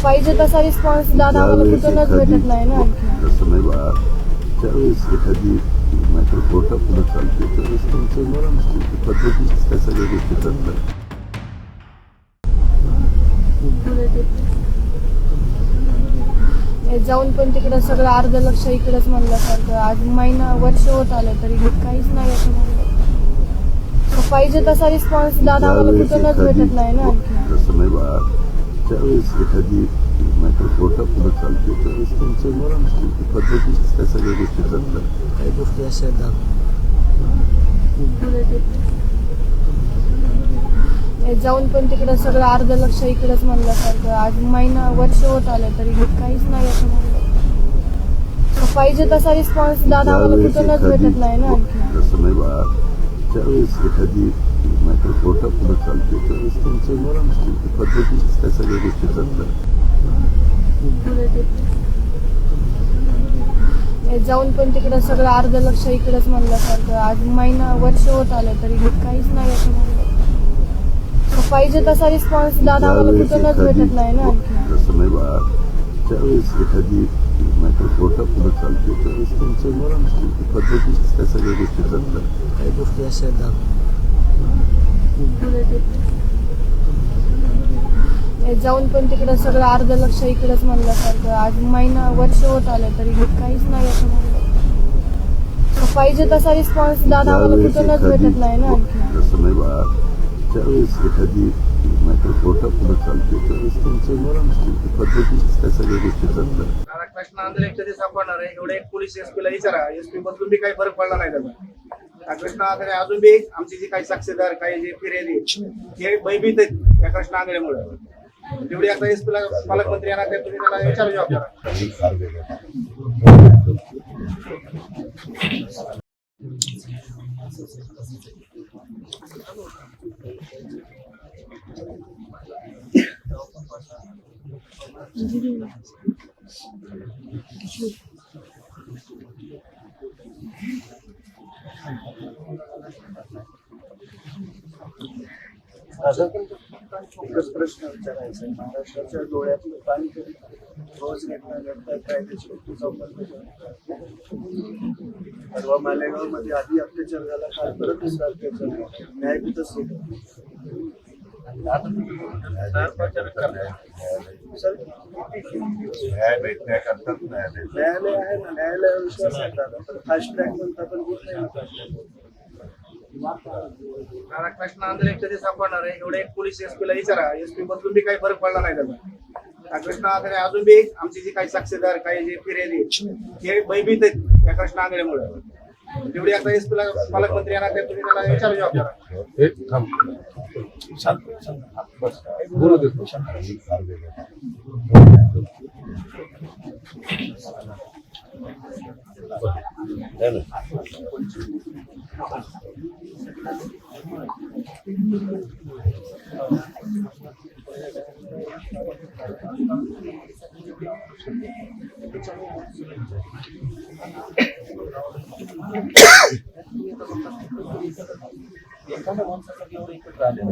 पाहिजे तसा रिस्पॉन्स दादा आम्हाला कुठूनच भेटत नाही ना. तसं नाही बा, त्यावेळेस एखादी मॅटर कोर्टा पुढे चालते त्यावेळेस तुमचं मरण पद्धतीच त्या सगळ्या गोष्टी चालतात. जाऊन पण तिकडं सगळं अर्ध लक्ष इकडेच म्हणल्यासारखं. आज महिना वर्ष होत आलं तरी काहीच नाही याच्यामध्ये. पाहिजे तसा रिस्पॉन्स दादा आम्हाला कुठूनच भेटत नाही ना. तसं नाही बा, त्यावेळेस एखादी मॅटर कोर्टा पुढे चालते त्यावेळेस तुमचं मरण पद्धतीच त्या सगळ्या गोष्टी चालतात. काही गोष्टी अशा जाऊन पण तिकडं सगळं अर्ध लक्ष इकडेच म्हणल्यासारखं. आज महिना वर्ष होत आलं तरी काहीच नाही याच्यामध्ये. पाहिजे तसा रिस्पॉन्स दादा आम्हाला कुठूनच भेटत नाही ना. तसं नाही बा, त्यावेळेस एखादी मॅटर कोर्टा पुढे चालते त्यावेळेस तुमचं मरण पद्धतीच त्या सगळ्या गोष्टी चालतात. जाऊन पण तिकडं सगळं अर्ध लक्ष इकडेच म्हणल्यासारखं. आज महिना वर्ष होत आलं तरी काहीच नाही याच्यामध्ये. पाहिजे तसा रिस्पॉन्स दादा आम्हाला कुठूनच भेटत नाही ना. तसं नाही बा, त्यावेळेस एखादी मॅटर कोर्टा पुढे चालते त्यावेळेस तुमचं मरण पद्धतीच त्या सगळ्या गोष्टी चालतात. काही गोष्टी अशा जाऊन पण तिकडं सगळं अर्ध लक्ष इकडेच म्हणल्यासारखं. आज महिना वर्ष होत आलं तरी काहीच नाही याच्यामध्ये. पाहिजे तसा रिस्पॉन्स दादा आम्हाला कुठूनच भेटत नाही ना. तसं नाही बा, त्यावेळेस एखादी मॅटर कोर्टा पुढे चालते त्यावेळेस तुमचं मरण पद्धतीच त्या सगळ्या गोष्टी चालतात. कृष्ण आंधळे कधी सापडणार आहे एवढे एक पोलीस एसपीला विचारा. एसपी मधून बी काही फरक पडला नाही त्याचा. कृष्ण आंधळे अजून बी आमची जी काही साक्षीदार काही जे फिर्यादी हे भयभीत आहेत या कृष्ण आंधळेमुळे. तेवढी आता एसपीला पालकमंत्री येणार ते तुम्ही त्याला विचारू जबाबदार. एकच प्रश्न विचारायचा आहे. महाराष्ट्राच्या डोळ्यातलं पाणी कधी रोज घटना घडतात कायद्याची चौकशी. परवा मालेगाव मध्ये आधी अत्याचार झाला, काल परत दुसरा अत्याचार झाला. न्यायपीठच न्यायालय आहे ना, न्यायालयावर विश्वास आहे पण फास्ट ट्रॅक म्हणता पण होत नाही. कृष्ण आंधळे कधी सापडणार आहे एवढे एक पोलीस एसपीला विचारा. एसपी मधून बी काही फरक पडला नाही त्याचा. कृष्ण आंधळे अजून बी आमची जी काही साक्षीदार काही जे फिर्यादी हे भयभीत आहेत या कृष्ण आंधळेमुळे. तेवढी आता एसपीला पालकमंत्री येणार ते तुम्ही त्याला विचारू जबाबदार. एखाद्या माणसासाठी एवढं एकत्र आलेलं